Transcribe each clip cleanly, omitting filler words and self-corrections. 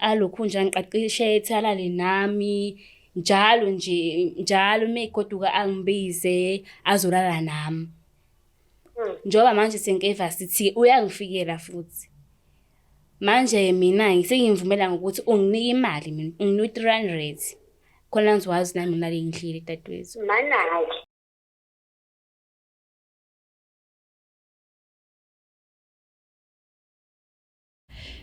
alokhu njani qaqishe ethalale nami njalo megoduka angibize azolala nami. Njoba manje sengeva sithi uyangifikela futhi. Manje mina sengimvumela ngokuthi unginike imali mina, unginike 300. Khona ngizowazi nami ngilale ngidlile dadewethu. Manayi.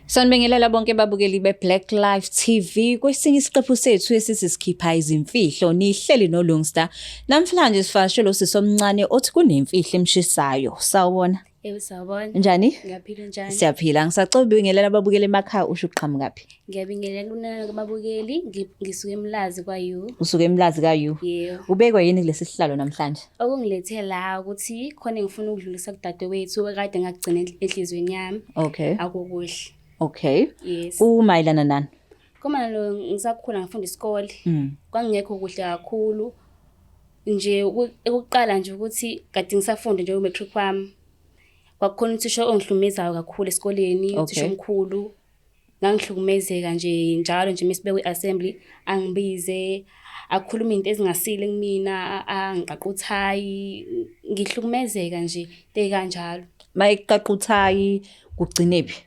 Sanibingelela bonke babukeli beBlaqlife TV kwesinye isiqephu sethu esithi sikhipha izimfihlo nihleli noLungstar. Namhlanje sifashelo sisomncane othi kunemfihlo emshisayo. Sawubona. Sawubona. Njani? Ngiyaphila njani? Siyaphila. Ngisacela ubingelela ababukeli emakhaya usho uqhamukaphi? Ngiyabingelela kunana kubabukeli ngisuke eMlazi kwayu. Usuke eMlazi kwayu? Yebo. Ubekwa yini kulesi sihlalo namhlanje? Okungilethe la ukuthi khona ngifuna ukudlulisa kudadewethu okade ngakugcina enhlizweni yami. Okay. Akukuhle. Okay. Yes. Kumayelana nani? Kuma lo ngisakhula ngifunda isikole. Kwangekho kuhle kakhulu. Nje ukuqala nje ukuthi kade ngisafunda nje umatric wami. Kwakukhona uThisha ongihlukumezayo kakhulu esikoleni, uThisha omkhulu. Ngangihlukumezeka nje njalo nje mesibekwe assembly angibize akhuluma into ezingasile kumina angiqaquthayi ngihlukumezeka nje kanjalo. Mayiqaquthayi kugcinephi?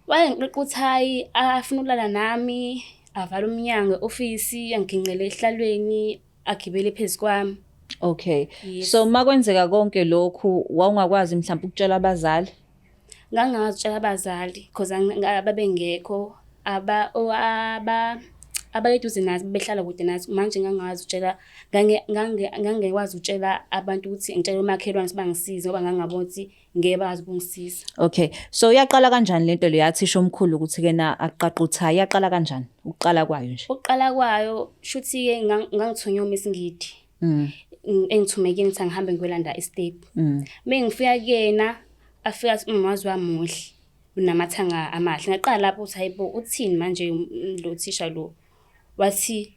Wayengiqaquthayi afuna ukulala nami, avala umnyango e-office, angigincele ehlalweni, agibele phezu kwami. Okay. Yes. So makwenzeka konke lokhu wawungakwazi mhlawumbe ukutshela abazali? Ngangazitshela abazali because ababengekho abayeduze nathi behlala kude nathi manje ngangazitshela ngangekwazi ukutshela abantu ukuthi ngitshela umakhelwane sibangisize ngoba ngangabona ukuthi ngeke bazi ukungisiza. Okay. So yaqala kanjani lento le yathisha omkhulu ukuthi kena aqaquthayi yaqala kanjani? Uqala kwayo nje. Uqala kwayo shuthi ke ngangithunywa uMsingidi. Engithumekeni ukuthi ngihambe ngiyolanda istep. Mengifika kuyena afika athi umazi wami muhle unamathanga amahle. Ngaqala lapho uthi hayibo uthini manje lo Thisha lo. Wathi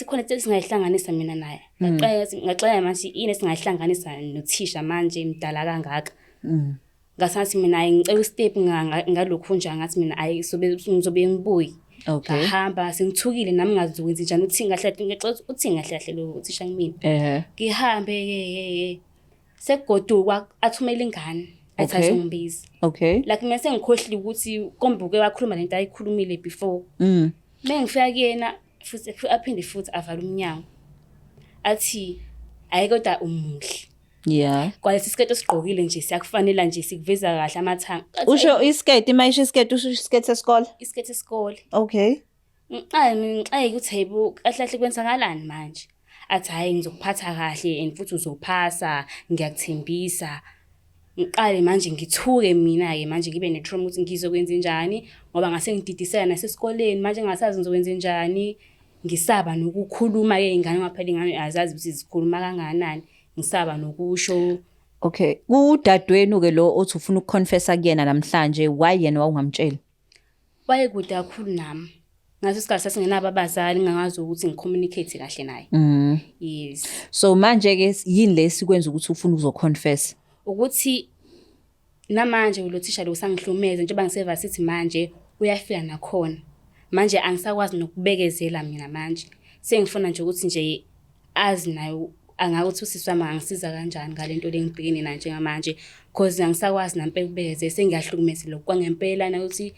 khona into singayihlanganisa mina naye. Ngaxaya manje yini singayihlanganisa noThisha manje mdala kangaka. Ngasathi mina ngicela istep ngalokhu nje ngathi mina ayi ngizobe ngibuyi. Okay. Ngahamba sengithukile nami ngazi ukwenza njani uthi ngahlahle ngixoxa uthi ngahlahle lo Thisha kimi. Ngihambe segodukwa athumela ingane athi ngimbiza. Okay. Like mina sengikhohlile ukuthi kombuke wakhuluma lento ayikhulumile before. Mengifika kuyena futhi aphinde futhi avala umnyango. Athi ayikodwa umuhle. Yeah. Kwalesi isiketi osigqokile nje siyakufanele nje sikuveza kahle amathanga. Usho isketi mayisho isketi usho isketi esikole? Isiketi esikole. Okay. Ngixaye ukuthi hayibo kahle kwenzakalani manje. Athi hayi ngizokuphatha kahle and futhi uzophasa ngiyakuthembisa. Ngiqale manje ngithuke mina ke manje ngibe netrauma ukuthi ngizokwenza njani ngoba ngase ngididisela nasesikoleni manje ngasazi ngizokwenza njani. Ngisaba nokukhuluma ke ingane ngaphela ingane azazi ukuthi zikhuluma kanganani. Ngisaba nokusho. Okay. Kudadwenu ke lo othi ufuna ukuconfessa kuyena namhlanje why yena wawungamtsheli? Wayekude kakhulu nami. Ngaso isikhathi sasingenabo abazali ngingazi ukuthi ngicommunicate kahle naye. Yes. So manje ke yini lesikwenza ukuthi ufuna ukuzoconfess? Ukuthi namanje lo Thisha lo sangihlumeze njengoba ngiseva sithi manje uyafika nakhona. Manje angisakwazi nokubekezela mina manje. Sengifuna nje ukuthi nje azi nayo angakuthi usiswami angisiza kanjani ngalento lengibhekene nayo njengamanje because angisakwazi nampela ukubekezela sengiyahlukumezela kwangempela na ukuthi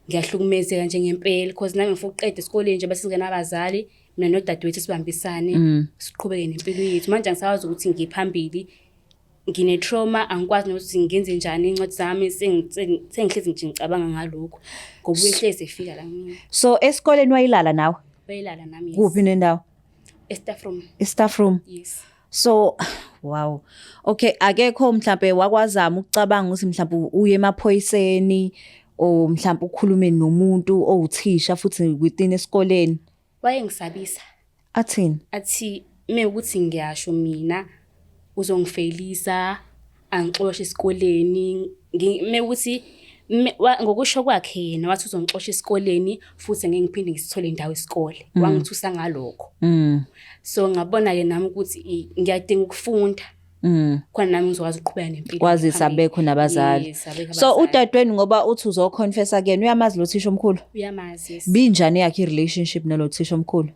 ngiyahlukumezeka nje ngempela because nami ngifuna uqeda esikoleni nje bese singena abazali mina nodadewethu sibambisane siqhubeke nempilo yethu manje angisakwazi ukuthi ngiphambili ngine trauma angikwazi nokuthi ngenze njani incwadi zami sengihlezi nje ngicabanga ngalokho ngoba uyehleze efika la mina. So esikoleni wayilala nawe? Wayilala nami. Kuphi nendawo? Staff room. Yes. So wow. Okay, akekho mhlambe wakwazama ukucabanga ukuthi mhlambe uye emaphoyiseni o mhlambe ukukhulume nomuntu owuThisha futhi within esikoleni? Wayengisabisa. Athini? Athi ukuthi ngiyasho mina uzongifelisa angixoxe esikoleni ukuthi ngokusho kwakhe yena wathi uzongixoxa esikoleni futhi ngeke ngiphinde ngisithole indawo esikole. Wangithusa ngalokho. So ngabona ke nami ukuthi ngiyadinga ukufunda. khona nami ngizokwazi ukuqhubeka nempilo. Kwazisa bekho nabazali. Yes, abekho So abazali. udadewenu ngoba uthi uzoconfessa kuyena uyamazi lo thisha omkhulu? Uyamazi, yes. Binjani yakhe i-relationship nalo thisha omkhulu?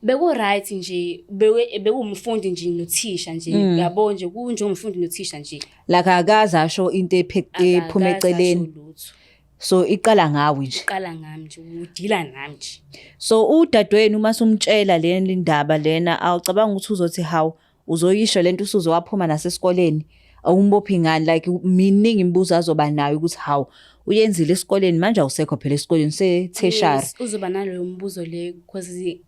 Beku-right nje, bekuwumfundi nje nothisha nje, yabo nje kunjengomfundi nothisha nje. Like akaze asho into ephuma eceleni. So iqala ngawe nje. Iqala ngami nje, udila nami nje. So udadewenu uma sumtshela le ndaba lena awucabanga ukuthi uzothi hawu uzoyisho lento usuzowaphuma nasesikoleni awumbophi ngani, like miningi imibuzo azoba nayo ukuthi hawu uyenzile esikoleni manje awusekho phela esikoleni se-tertiary. Uzoba naloyo mbuzo le because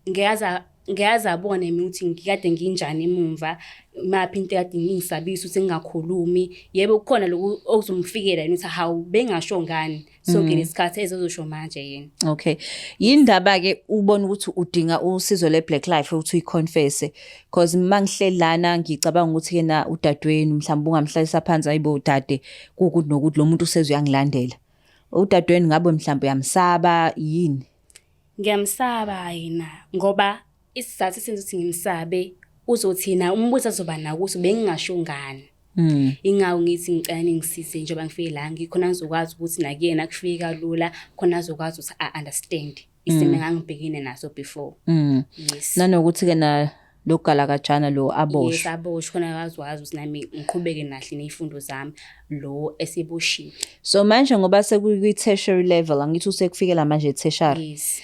ngiyazi abone mina ukuthi ngikade nginjani emumva, maphi into kade ngingisabisa ukuthi ngingakhulumi. Yebo kukhona lokho okuzomfikela yena ukuthi hawu bengasho ngani sonke lesikhathi ezozosho manje yena. Okay. Yindaba ke ubona ukuthi udinga usizo le-Blaqlife ukuthi uyiconfesse because mangihleli lana ngicabanga ukuthi yena udadewenu mhlawumbe ungamhlalisa phansi ayibo dade kukuthi nokuthi lo muntu useze uyangilandela. Udadewenu ngabe mhlawumbe uyamsaba yini? Ngiyamsaba yena ngoba isizathu senza ukuthi ngimsabe uzothina umbuzo azoba nawo ukuthi bengingasho ngani. Ingawo ngithi ngicela ngisize njengoba ngifike la ngikhona ngizokwazi ukuthi nakuyena kufika lula khona azokwazi ukuthi understand isimo engangibhekene naso before. Yes. Nanokuthi ke na lokugala kajana lo aboshwe. Yes, aboshwe khona akwazi ukuthi nami ngiqhubeke nahle nezifundo zami lo eseboshiwe. So manje ngoba sekwi-tertiary level angithi usekufikela manje e-tertiary. Yes.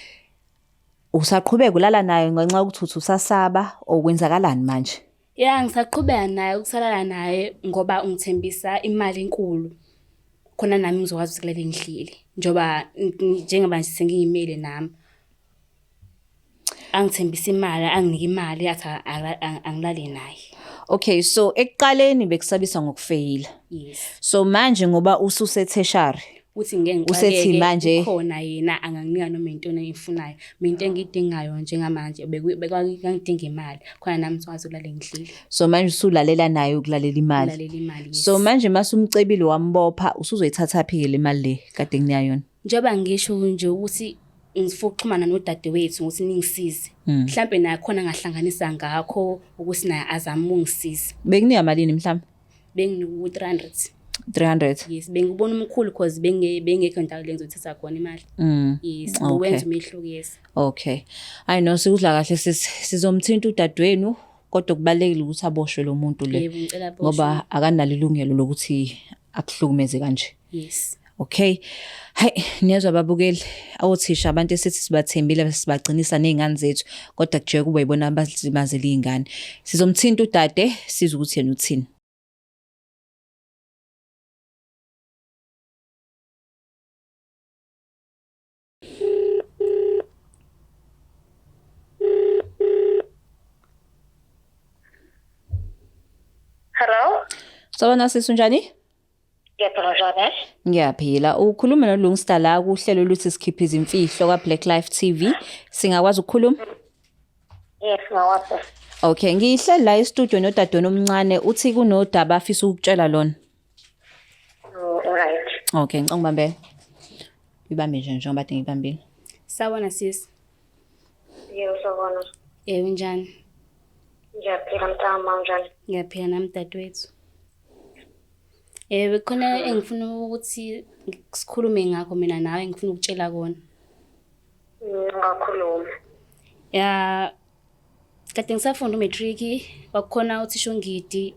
Usaqhubeka ulala naye ngenxa yokuthi usasaba okwenzakalani manje? Yeah, ngisaqhubeka naye ukusalala naye ngoba ungithembisa imali enkulu. Khona nami ngizokwazi ukulele ngihlile. Njoba njengoba nje sengiyimele nami. Angithembisa imali, anginike imali athi angilale naye. Okay, so ekuqaleni bekusabisa ngokufeyila. Yes. So manje ngoba ususe-tertiary Uthi ngeke usethi manje khona yena anganginika noma into engiyifunayo. Mina into engidingayo njengamanje bekangidinga imali. Khona nami ngizokwazi ukulala ngihlile. So manje usulalela naye ukulalela imali. Ukulalela imali. Yes. So manje masumcebile wambopha usuzoyithatha phi le mali le kade nginayona? Njoba ngisho nje ukuthi ngifuna ukuxhumana nodadewethu ukuthi ningisize. Mhlambe naye khona ngahlanganisa ngakho ukuthi naye azame ungisiza. Bekunika malini mhlambe? Bengiku 300. 300. Yes, bengibona umkhulu because bengekho indawo le ngizothatha khona imali. Yes, wenza umehluko yes. Okay. I know sikudla kahle sizomthinta udadewenu kodwa kubalekile ukuthi aboshwe lo muntu le. Yebo ngicela aboshwe. Ngoba akanalo ilungelo lokuthi akuhlukumeze kanje. Yes. Okay. Hayi niyazwa babukeli awuthisha abantu esithi sibathembile sibagcinisa nezingane zethu kodwa kuje kube yibona abazimazela izingane. Sizomthinta udade siza ukuthi yena uthini. Hello? Sawona sisunjani? Ngiyaphila. Ngiyaphila. Ukhuluma noLungsta la kuhlelo luthi sikhipha izimfihlo kwaBlaqlife TV. Singakwazi ukukhuluma? Yes, ngawapha. Okay, ngihleli la e-studio nodadewenu omncane uthi kunodaba afisa ukutshela lona. Alright. Okay, ngicela ngibambe. Ibambe nje njengoba badinga ibambile. Sawona sis. Yebo sawona. Njani? Ngiyaphila mntama njani? Ngiyaphila nami dadewethu. Khona engifuna ukuthi sikhulume ngakho mina nawe ngifuna ukutshela kona. Ngakhuluma. Ya kade ngisafunda umatric kwakukhona uThisha Ngidi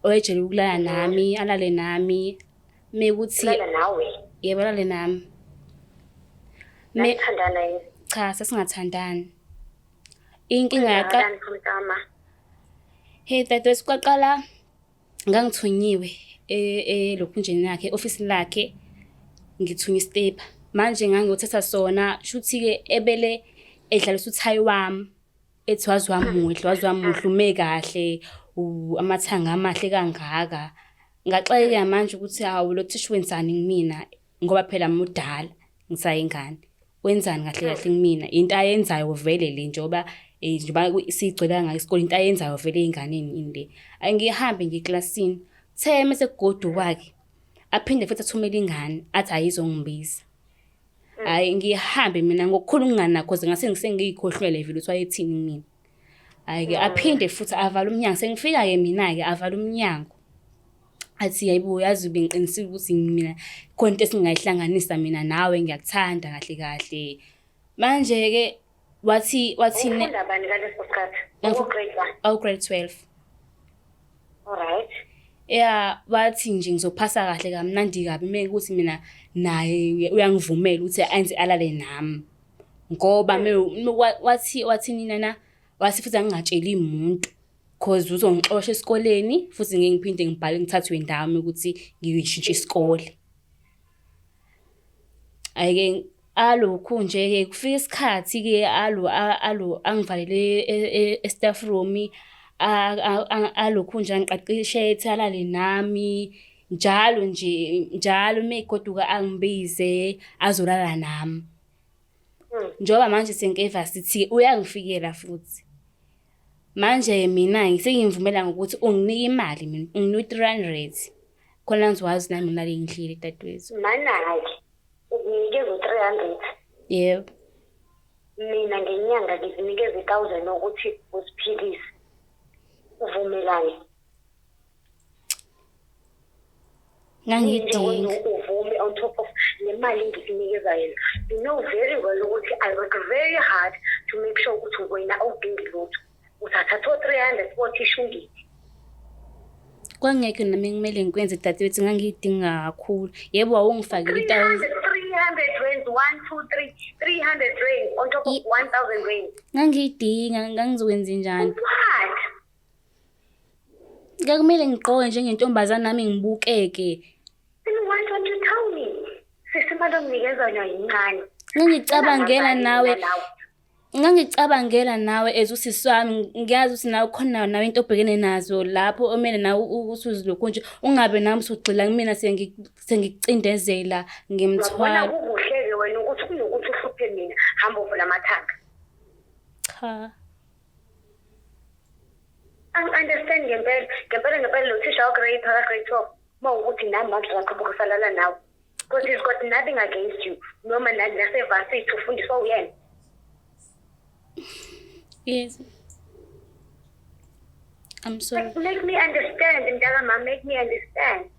oyejele ukulala nami, alale nami. Mekuthi Lala nawe. yebo alale nami. Thandana yini? Cha, sasingathandani. Inkinga yaqa mntama. Hey dadewethu kwaqala ngangithunyiwe lokhunjeni yakhe office lakhe ngithunya istep manje ngangiyothatha sona shuthi ke ebele edlalisa uthayi wami ethi wazwamuhle ume kahle amathanga amahle kangaka ngaxayeka manje ukuthi hawu lo thisha wenzani ngimina ngoba phela mudala ngisayingane wenzani kahle ngimina into ayenzayo vele le njoba sigcwela ngayo isikole into ayenzayo vele einganeni inde angihambe ngiklasini theme sekugodu kwakhe aphinde futhi athumele ingane athi ayizongibiza hayi ngihambe mina ngokukhulu ngingani nakho ngase ngiyikhohlwele vele ukuthi wayethini mina Hhayi-ke aphinde futhi avala umnyango. Sengifika-ke mina-ke avala umnyango. Athi yayibo yazi bengiqinisile ukuthi mina khona into esingayihlanganisa mina nawe ngiyakuthanda kahle kahle. Manje-ke wathi Ufunda bani ngaleso sikhathi? Grade 1. grade 12. Alright. Yeah, wathi nje ngizophasa kahle kamnandi kabi mekuthi mina naye uyangivumela ukuthi enze alale nami. Ngoba wathi nina wathi futhi angingatsheli umuntu because uzongixosha esikoleni futhi ngeke ngiphinde ngibhale ngithathwe indawo ukuthi ngiyishintshe isikole. Ayike alokhu nje-ke kufika isikhathi-ke alo angivalele e-staff room alokhu nje angiqaqishe ethi alale nami njalo megoduka angibize azolala nami. Njoba manje sengeva sithi uyangifikela futhi. Manje mina ngisengimvumela ngokuthi unginike imali mina unginike 300 khona ngizowazi nami ngilale ngidlile dadewethu. Mana-ke ukunikeza u-300. Yebo. Mina ngenyanga ngizinikeza 1,000 ukuthi uziphilise. Uvumelane. Ngangidinga. Uvume on top of le mali ngikunikeza yena. You know very well ukuthi I work very hard to make sure ukuthi wena awudingi lutho. Uthatha 300 futhi ishungile. Kwangeke nami ngimele ngikwenze dadewethu ngangidinga kakhulu. Yebo wawungifakile 300 rand 1 2 3 300 rand on top of 1,000 rand. Ngangidinga ngangizokwenza njani? What? Ngakumele ngigqoke njengentombazana nami ngibukeke. Then why don't you tell me? Sisimalo nginikeza yona yincane. Ngangicabangela nawe ezusisi wami ngiyazi ukuthi nawe khona nawe into obhekene nazo lapho omele nawe ukuthi uzilokhu nje ungabe nami usugxila kumina sengikucindezela ngimthwala. Wabona kukuhle-ke wena ukuthi kunokuthi uhluphe mina hamba uvula amathanga. Cha. Understand ngempela lo thisha grade 12 mawukuthi nami manje ngaqhubeka usalala nawe because he's got nothing against you noma nasevasi ufundiswa uyena. Yes. I'm sorry. But make me understand mntaka make me understand.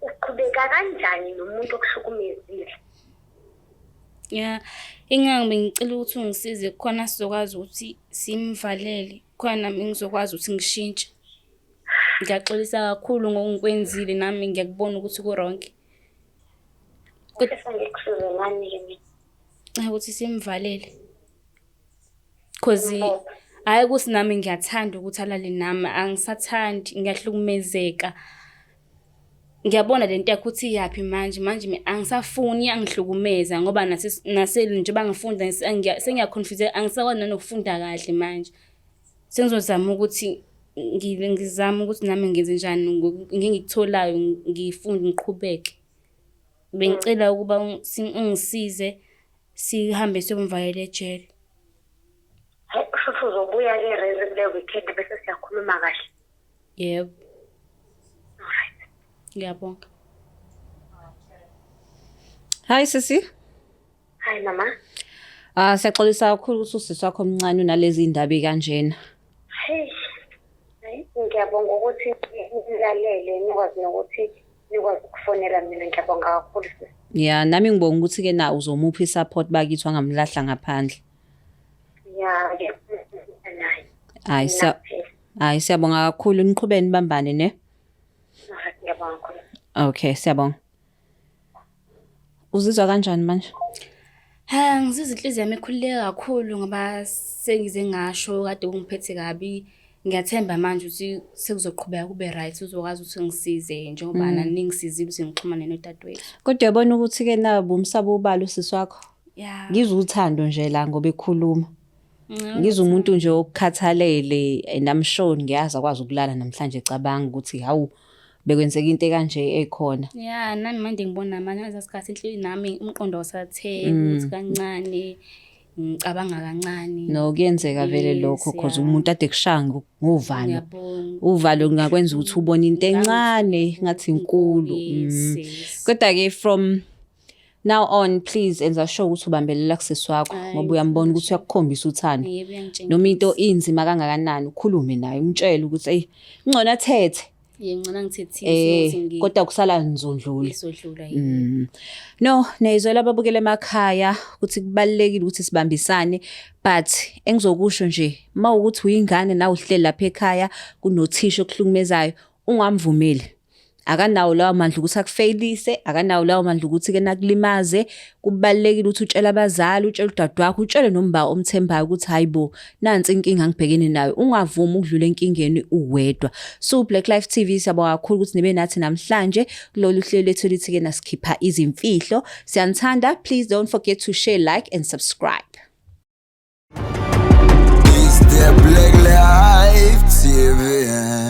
Uqhubeka kanjani nomuntu okuhlukumezile? Yeah, ingangibe ngicela ukuthi ungisize khona sizokwazi ukuthi simvalele khona nami ngizokwazi ukuthi ngishintshe. Ngiyaxolisa kakhulu ngokungikwenzile nami ngiyakubona ukuthi kuronke. Kodwa sengikusize ngani mina? Ukuthi simvalele. Cause hayi ukuthi nami ngiyathanda ukuthi alale nami angisathandi ngiyahlukumezeka. Ngiyabona lento yakho ukuthi yapi manje angisafuni angihlukumeza ngoba nasele nje bangifunda sengiyaconfuse angisakwazi nanokufunda kahle manje. Sengizozama ukuthi ngizama ukuthi nami ngenze njani ngingikutholayo ngifunde ngiqhubeke. Bengicela ukuba ungisize sihambe siyomvalela ejele. Futhi uzobuya-ke ereze kule weekend bese siyakhuluma kahle. Yebo. Ngiyabonga. Hi sisi. Hi mama. Siyaxolisa kakhulu ukuthi usisi wakho omncane unalezi indaba kanjena. Hey. Ngiyabonga ukuthi nilalele nikwazi nokuthi nikwazi ukufonela mina ngiyabonga kakhulu sisi. Yeah, nami ngibonga ukuthi ke na uzomupha isupport bakithi wangamlahla ngaphandle. Yeah, Hayi siyabonga kakhulu niqhubeni bambane ne. Ngiyabonga kakhulu. Okay, siyabonga. Uzizwa kanjani manje? Ngizizwa inhliziyo yami ikhululeke kakhulu ngoba sengize ngasho kade kungiphethe kabi. Ngiyathemba manje ukuthi sekuzoqhubeka kube right uzokwazi ukuthi ngisize njengoba naningisizile ukuthi ngixhumane nodadewethu. Kodwa uyabona ukuthi ke nabo umsabo ubalo usisi wakho. Yeah. Ngizwe uthando nje la ngoba ekhuluma. Ngizwe umuntu nje okukhathalele and I'm sure ngiyazi akwazi ukulala namhlanje ecabanga ukuthi hawu bekwenzeka into kanje ekhona. Yeah, nami manje ngibona manje asasikhathi inhlili nami umqondo wasathe ukuthi kancane ngicabanga kancane. No kuyenzeka vele lokho because umuntu ade kushanga ngovalo. Uvalo ngakwenza ukuthi ubone into encane ngathi inkulu. Kodwa ke from Now on, please enza sure ukuthi ubambelela kusisi wakho ngoba uyambona ukuthi uyakukhombisa uthando. Yebo, uyangitshengisa. Noma into inzima kangakanani ukhulume naye umtshele ukuthi hey ngcono athethe. Ngicela ngithethise Kodwa kusala nzondlula. isodlula No, nezwela ababukele emakhaya ukuthi kubalekile ukuthi sibambisane, but engizokusho nje mawukuthi uyingane nawe uhleli lapha ekhaya kunothisha okuhlukumezayo ungamvumeli. Akanawo lawo mandla ukuthi akufailise, akanawo lawo mandla ukuthi ke nakulimaze. Kubalekile ukuthi utshele abazali, utshele udadewakho, utshele nomba omthembayo ukuthi hayibo nansi inkinga ngibhekene nayo. Ungavumi ukudlula enkingeni uwedwa. So Blaqlife TV siyabonga kakhulu ukuthi nibe nathi namhlanje kulolu hlelo lethu lithi ke naSikhipha Izimfihlo. Siyanthanda, please don't forget to share, like and subscribe. It's the Blaqlife TV.